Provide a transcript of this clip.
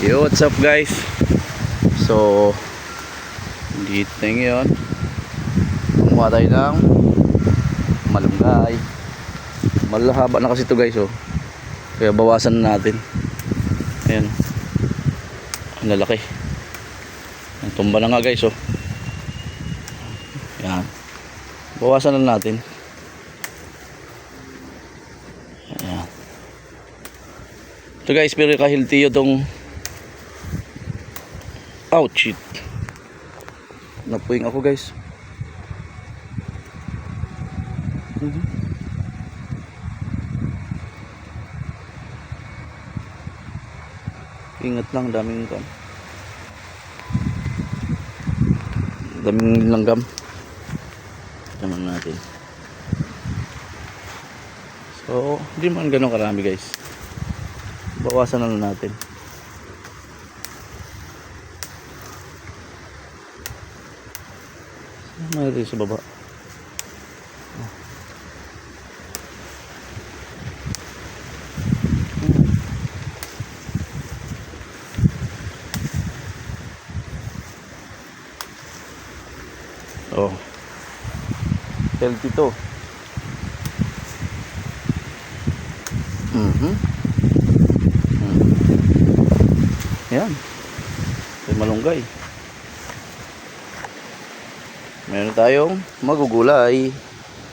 Yo, what's up guys? So dito na ngayon, kumuha tayo ng malunggay. Malahaba na kasi ito guys, oh. Kaya bawasan na natin. Ayan, ang lalaki. Ang tumba na nga guys, oh. Ayan, bawasan na natin. Ayan. Ito guys, pero kahiltiyo tong. Ouch, shit. Napuwing ako guys. Ingat lang, daming kan. Daming langgam. Naman natin. So, hindi man ganun karami guys. Bawasan na lang natin. Mayroon sa baba. Oh, healthy to. Yan, may malunggay. Meron tayong magugulay.